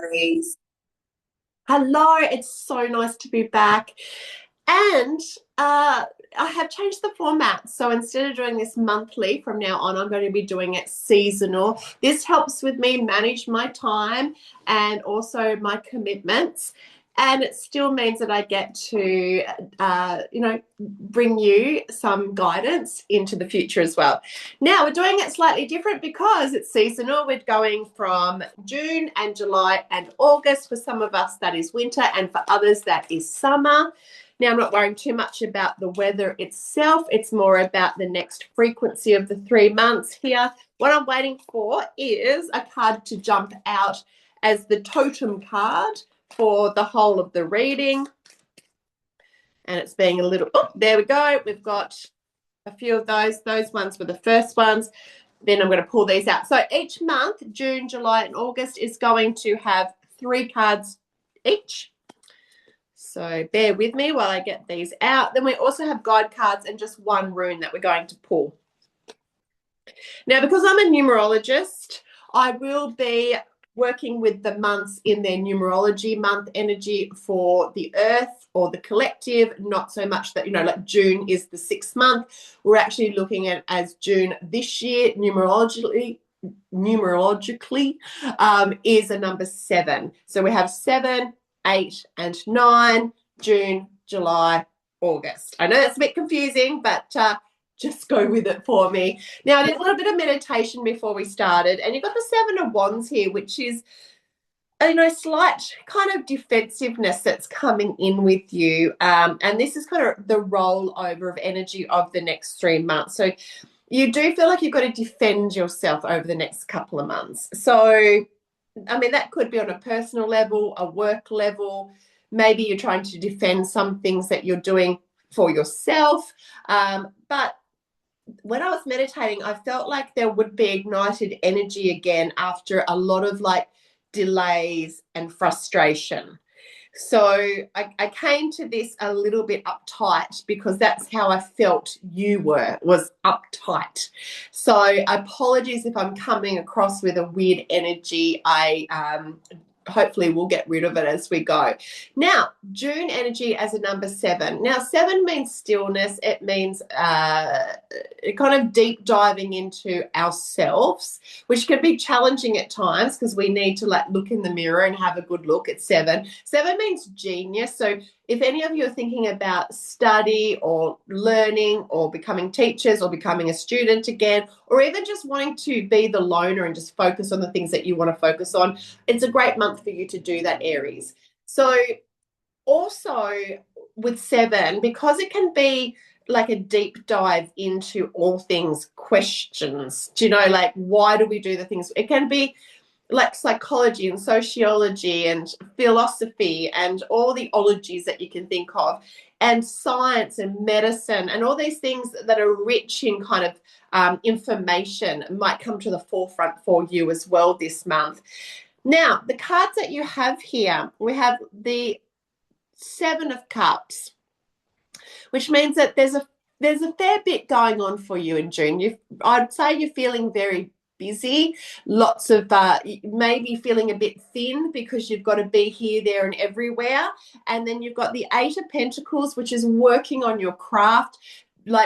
Aries. Hello, it's so nice to be back. And I have changed the format. So instead of doing this monthly from now on, I'm going to be doing it seasonal. This helps with me manage my time and also my commitments. And it still means that I get to, bring you some guidance into the future as well. Now we're doing it slightly different because it's seasonal. We're going from June and July and August. For some of us, that is winter, and for others, that is summer. Now, I'm not worrying too much about the weather itself. It's more about the next frequency of the 3 months here. What I'm waiting for is a card to jump out as the totem card for the whole of the reading. And it's being a little, oh, there we go. We've got a few of those. Those ones were the first ones. Then I'm going to pull these out. So each month, June, July, and August, is going to have 3 cards each. So bear with me while I get these out. Then we also have guide cards and just 1 rune that we're going to pull. Now, because I'm a numerologist, I will be working with the months in their numerology month energy for the earth or the collective, not so much that, like June is the 6th month. We're actually looking at as June this year, numerologically is a number 7. So we have 7, 8, and 9, June, July, August. I know that's a bit confusing, but just go with it for me. Now, I did a little bit of meditation before we started, and you've got the 7 of Wands here, which is, slight kind of defensiveness that's coming in with you. And this is kind of the rollover of energy of the next 3 months. So you do feel like you've got to defend yourself over the next couple of months. So, that could be on a personal level, a work level. Maybe you're trying to defend some things that you're doing for yourself. But when I was meditating, I felt like there would be ignited energy again after a lot of delays and frustration. So I came to this a little bit uptight because that's how I felt you was uptight. So apologies if I'm coming across with a weird energy. I hopefully we'll get rid of it as we go. Now, June energy as a number 7. Now, 7 means stillness. It means kind of deep diving into ourselves, which can be challenging at times because we need to look in the mirror and have a good look at 7. 7 means genius. So if any of you are thinking about study or learning or becoming teachers or becoming a student again, or even just wanting to be the loner and just focus on the things that you want to focus on, it's a great month for you to do that, Aries. So also with 7, because it can be like a deep dive into all things questions, why do we do the things? It can be like psychology and sociology and philosophy and all the ologies that you can think of, and science and medicine and all these things that are rich in kind of information might come to the forefront for you as well this month. Now, the cards that you have here, we have the 7 of Cups, which means that there's a fair bit going on for you in June. I'd say you're feeling very busy, lots of maybe feeling a bit thin because you've got to be here, there, and everywhere. And then you've got the 8 of Pentacles, which is working on your craft,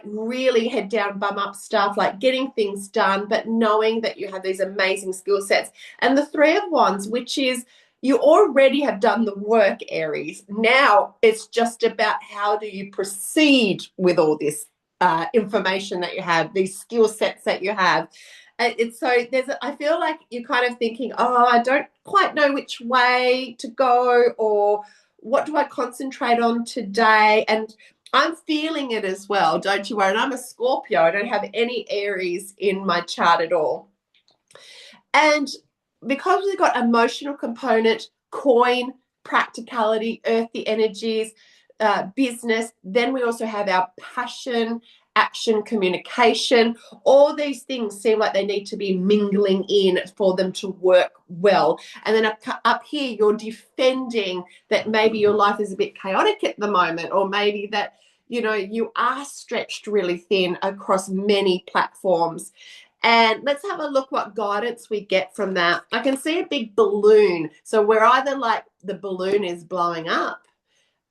really head down, bum up stuff, getting things done, but knowing that you have these amazing skill sets. And the 3 of Wands, which is you already have done the work, Aries. Now it's just about how do you proceed with all this information that you have, these skill sets that you have. I feel like you're kind of thinking, I don't quite know which way to go, or what do I concentrate on today? And I'm feeling it as well, don't you worry. And I'm a Scorpio. I don't have any Aries in my chart at all. And because we've got emotional component, coin, practicality, earthy energies, business, then we also have our passion, action, communication. All these things seem like they need to be mingling in for them to work well. And then up here, you're defending that maybe your life is a bit chaotic at the moment, or maybe that, you are stretched really thin across many platforms. And let's have a look what guidance we get from that. I can see a big balloon. So we're either like the balloon is blowing up,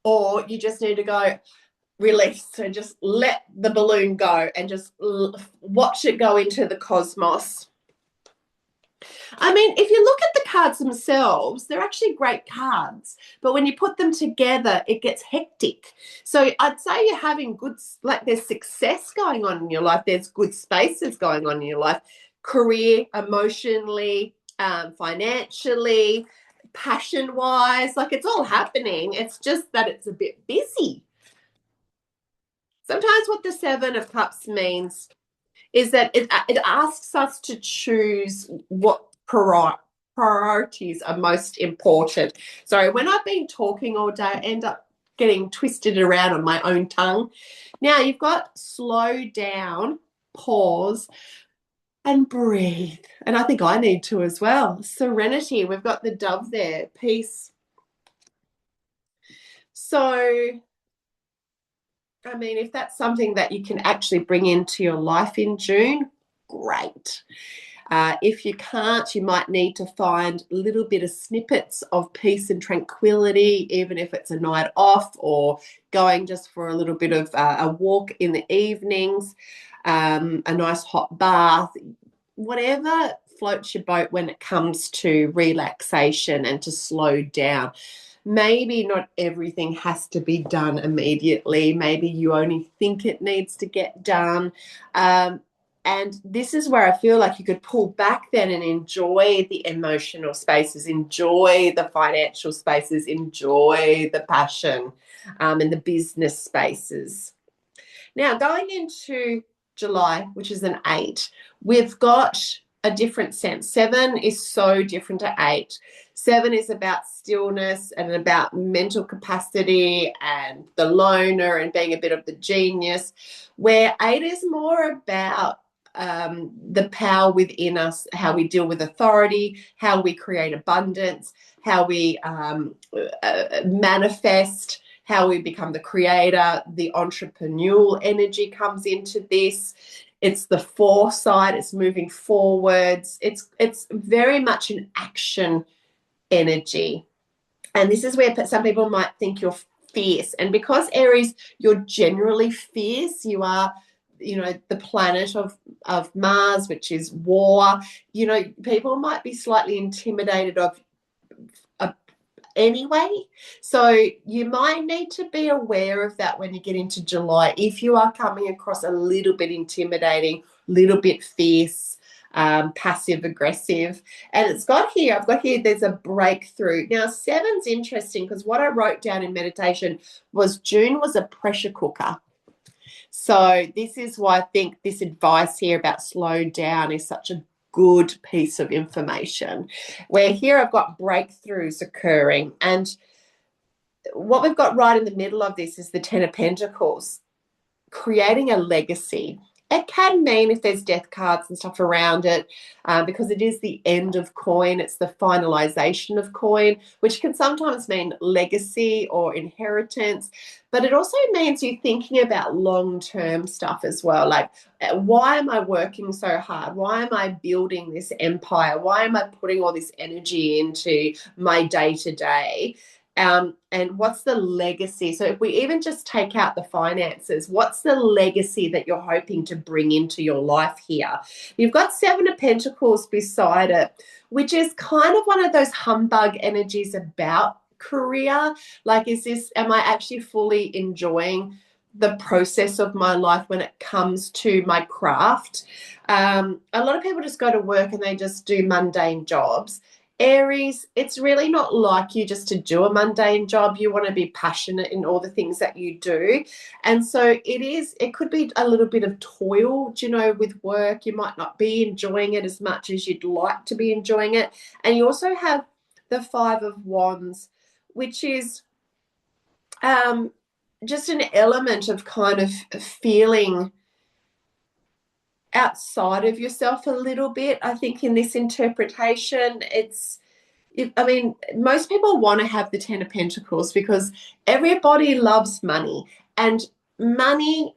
or you just need to go release. So just let the balloon go and just watch it go into the cosmos. I mean, if you look at the cards themselves, they're actually great cards. But when you put them together, it gets hectic. So I'd say you're having good, like there's success going on in your life. There's good spaces going on in your life, career, emotionally, financially, passion-wise. Like it's all happening. It's just that it's a bit busy. Sometimes what the Seven of Cups means is that it asks us to choose what priorities are most important. Sorry, when I've been talking all day, I end up getting twisted around on my own tongue. Now you've got slow down, pause, and breathe. And I think I need to as well. Serenity, we've got the dove there, peace. So I mean, if that's something that you can actually bring into your life in June, great. If you can't, you might need to find a little bit of snippets of peace and tranquility, even if it's a night off or going just for a little bit of a walk in the evenings, a nice hot bath, whatever floats your boat when it comes to relaxation and to slow down. Maybe not everything has to be done immediately. Maybe you only think it needs to get done. And this is where I feel like you could pull back then and enjoy the emotional spaces, enjoy the financial spaces, enjoy the passion, and the business spaces. Now, going into July, which is an 8, we've got a different sense. 7 is so different to 8. 7 is about stillness and about mental capacity and the loner and being a bit of the genius, where 8 is more about the power within us, how we deal with authority, how we create abundance, how we manifest, how we become the creator. The entrepreneurial energy comes into this. It's the foresight, it's moving forwards. It's very much an action energy. And this is where some people might think you're fierce. And because Aries, you're generally fierce, you are, the planet of Mars, which is war, people might be slightly intimidated of anyway. So you might need to be aware of that when you get into July. If you are coming across a little bit intimidating, a little bit fierce, passive aggressive. And I've got here, there's a breakthrough. Now, 7's interesting because what I wrote down in meditation was June was a pressure cooker. So this is why I think this advice here about slow down is such a good piece of information, where here I've got breakthroughs occurring. And what we've got right in the middle of this is the 10 of Pentacles, creating a legacy. It can mean if there's death cards and stuff around it, because it is the end of coin, it's the finalization of coin, which can sometimes mean legacy or inheritance, but it also means you thinking about long-term stuff as well. Like, why am I working so hard? Why am I building this empire? Why am I putting all this energy into my day-to-day? And what's the legacy? So if we even just take out the finances, what's the legacy that you're hoping to bring into your life here? You've got 7 of Pentacles beside it, which is kind of one of those humbug energies about career. Like, am I actually fully enjoying the process of my life when it comes to my craft? A lot of people just go to work and they just do mundane jobs. Aries, it's really not like you just to do a mundane job. You want to be passionate in all the things that you do. And so it could be a little bit of toil, with work. You might not be enjoying it as much as you'd like to be enjoying it. And you also have the 5 of Wands, which is just an element of kind of feeling outside of yourself a little bit. I think in this interpretation, most people want to have the 10 of Pentacles because everybody loves money, and money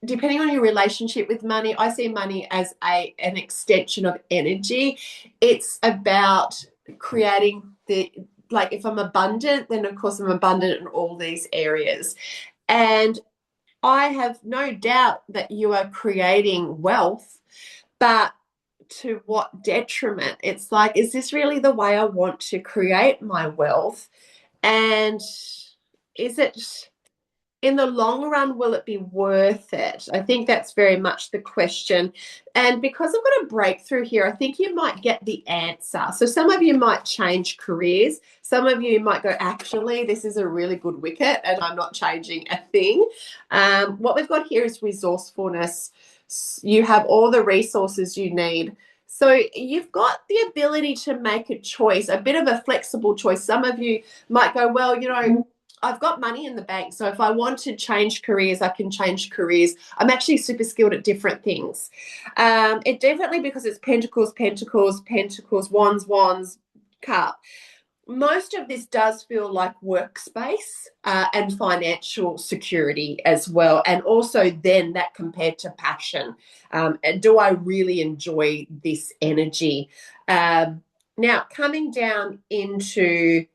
depending on your relationship with money, I see money as an extension of energy. It's about creating the, like, if I'm abundant, then of course I'm abundant in all these areas. And I have no doubt that you are creating wealth, but to what detriment? It's like, is this really the way I want to create my wealth? And is it, in the long run, will it be worth it? I think that's very much the question. And because I've got a breakthrough here, I think you might get the answer. So some of you might change careers. Some of you might go, actually, this is a really good wicket and I'm not changing a thing. What we've got here is resourcefulness. You have all the resources you need. So you've got the ability to make a choice, a bit of a flexible choice. Some of you might go, well, you know, I've got money in the bank, so if I want to change careers, I can change careers. I'm actually super skilled at different things. It definitely, because it's pentacles, pentacles, pentacles, wands, wands, cup. Most of this does feel like workspace and financial security as well. And also then that compared to passion. And do I really enjoy this energy? Now, coming down into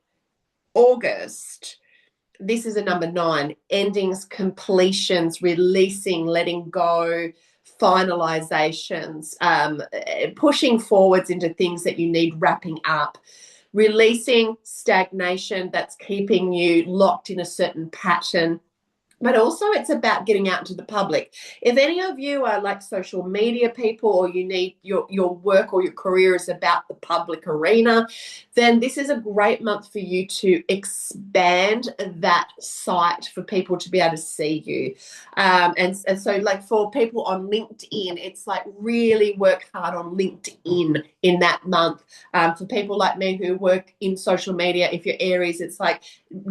August, this is a number 9, endings, completions, releasing, letting go, finalizations, pushing forwards into things that you need wrapping up, releasing stagnation that's keeping you locked in a certain pattern. But also it's about getting out into the public. If any of you are like social media people, or you need your work or your career is about the public arena, then this is a great month for you to expand that site for people to be able to see you. And so like for people on LinkedIn, it's like really work hard on LinkedIn in that month. For people like me who work in social media, if you're Aries, it's like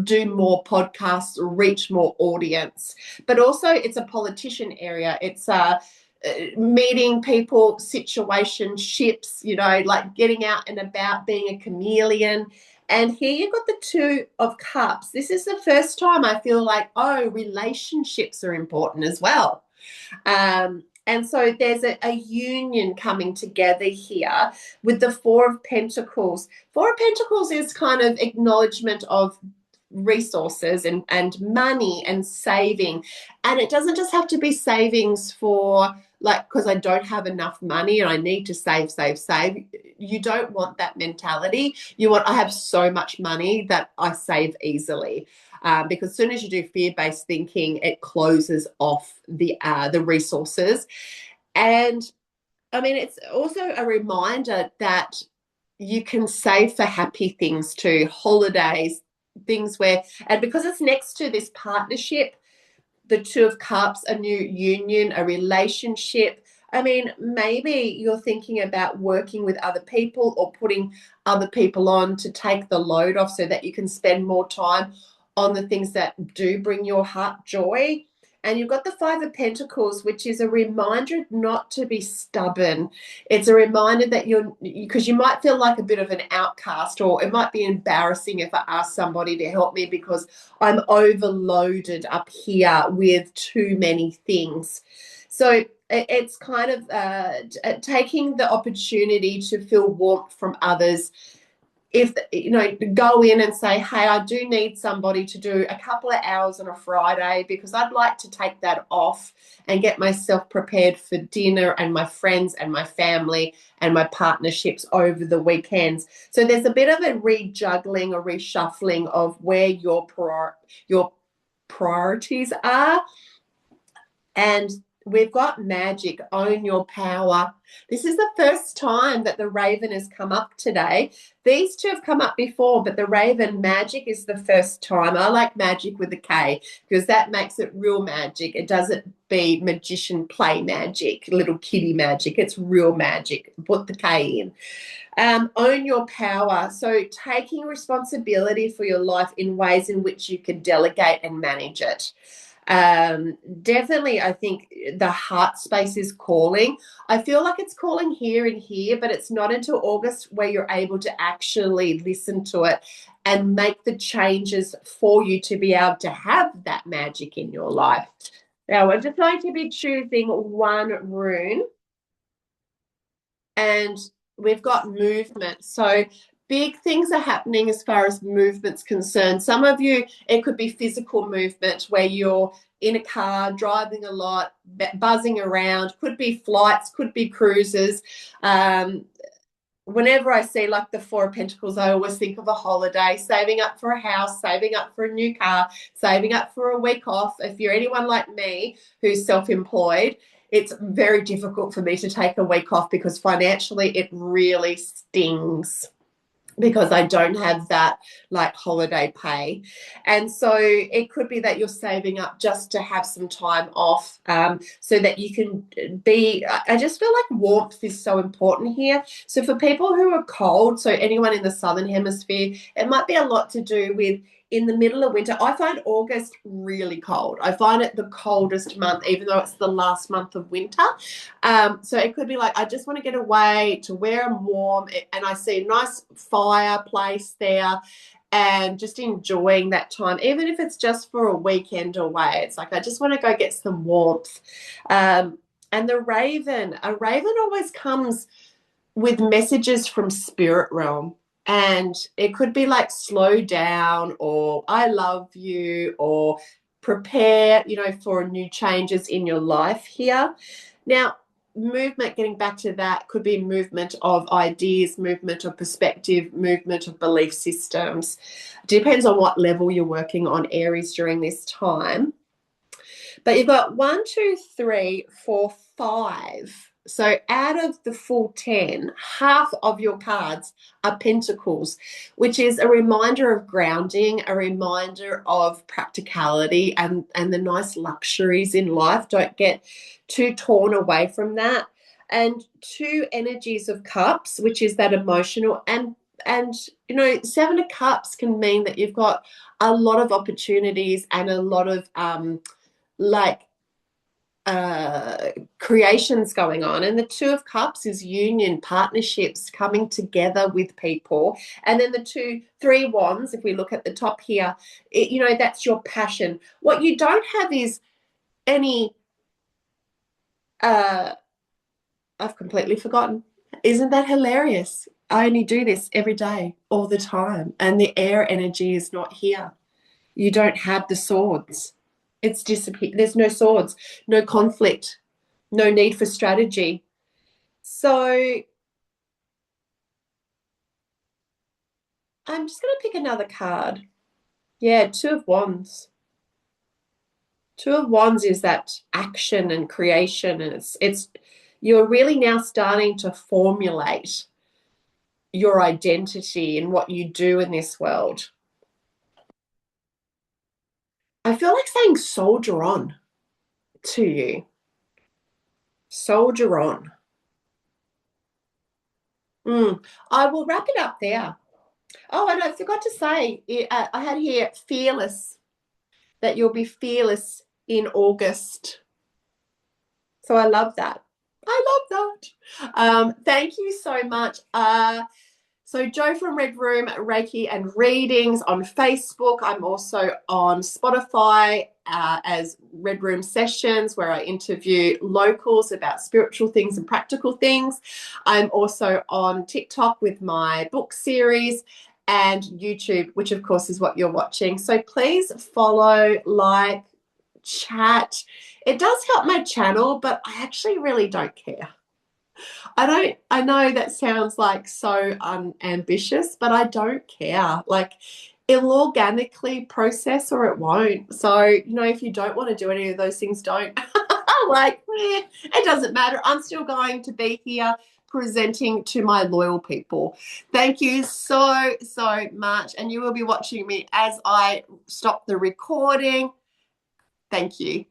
do more podcasts, reach more audience. But also it's a politician area. It's meeting people, situationships, you know, like getting out and about, being a chameleon. And here you've got the 2 of Cups. This is the first time I feel like, oh, relationships are important as well. And so there's a union coming together here with the 4 of Pentacles. 4 of Pentacles is kind of acknowledgement of resources and money and saving. And it doesn't just have to be savings for like, because I don't have enough money and I need to save, save, save. You don't want that mentality. You want, I have so much money that I save easily. Because as soon as you do fear-based thinking, it closes off the resources. And I mean, it's also a reminder that you can save for happy things too, holidays, things where, and because it's next to this partnership, the 2 of Cups, a new union, a relationship. I mean, maybe you're thinking about working with other people or putting other people on to take the load off so that you can spend more time on the things that do bring your heart joy. And you've got the 5 of Pentacles, which is a reminder not to be stubborn. It's a reminder that because you might feel like a bit of an outcast, or it might be embarrassing if I ask somebody to help me because I'm overloaded up here with too many things. So it's kind of taking the opportunity to feel warmth from others. If, you know, go in and say, hey, I do need somebody to do a couple of hours on a Friday because I'd like to take that off and get myself prepared for dinner and my friends and my family and my partnerships over the weekends. So there's a bit of a rejuggling or reshuffling of where your priorities are. And we've got magic, own your power. This is the first time that the raven has come up today. These 2 have come up before, but the raven magic is the first time. I like magic with a K because that makes it real magic. It doesn't be magician play magic, little kitty magic. It's real magic. Put the K in. Own your power. So taking responsibility for your life in ways in which you can delegate and manage it. Definitely, I think the heart space is calling. I feel like it's calling here and here, but it's not until August where you're able to actually listen to it and make the changes for you to be able to have that magic in your life. Now we're just going to be choosing one rune, and we've got movement. So big things are happening as far as movement's concerned. Some of you, it could be physical movement where you're in a car, driving a lot, buzzing around, could be flights, could be cruises. Whenever I see like the Four of Pentacles, I always think of a holiday, saving up for a house, saving up for a new car, saving up for a week off. If you're anyone like me who's self-employed, it's very difficult for me to take a week off because financially it really stings, because I don't have that like holiday pay. And so it could be that you're saving up just to have some time off, so that you can be, I just feel like warmth is so important here. So for people who are cold, so anyone in the Southern Hemisphere, it might be a lot to do with in the middle of winter. I find August really cold. I find it the coldest month, even though it's the last month of winter. So it could be like, I just want to get away to where I'm warm, and I see a nice fireplace there and just enjoying that time, even if it's just for a weekend away. It's like, I just want to go get some warmth. And a raven always comes with messages from spirit realm. And it could be like slow down, or I love you, or prepare, for new changes in your life here. Now, movement, getting back to that, could be movement of ideas, movement of perspective, movement of belief systems. Depends on what level you're working on, Aries, during this time. But you've got 1, 2, 3, 4, 5. So out of the full 10, half of your cards are pentacles, which is a reminder of grounding, a reminder of practicality, and the nice luxuries in life. Don't get too torn away from that. And 2 energies of cups, which is that emotional, and 7 of cups can mean that you've got a lot of opportunities and a lot of like creations going on. And the 2 of cups is union, partnerships, coming together with people. And then the 3 wands, if we look at the top here, that's your passion. What you don't have is any I've completely forgotten. Isn't that hilarious? I only do this every day, all the time, and the air energy is not here. You don't have the swords. It's disappeared. There's no swords, no conflict, no need for strategy. So I'm just going to pick another card. Yeah, 2 of Wands. 2 of Wands is that action and creation, and it's you're really now starting to formulate your identity and what you do in this world. I feel like saying soldier on to you. Soldier on. I will wrap it up there. Oh, and I forgot to say, I had here fearless, that you'll be fearless in August. So I love that. I love that. Thank you so much. So Jo from Red Room, Reiki and Readings on Facebook. I'm also on Spotify as Red Room Sessions, where I interview locals about spiritual things and practical things. I'm also on TikTok with my book series, and YouTube, which of course is what you're watching. So please follow, like, chat. It does help my channel, but I actually really don't care. I know that sounds like so unambitious, but I don't care. Like, it'll organically process or it won't. So, if you don't want to do any of those things, don't. It doesn't matter. I'm still going to be here presenting to my loyal people. Thank you so, so much. And you will be watching me as I stop the recording. Thank you.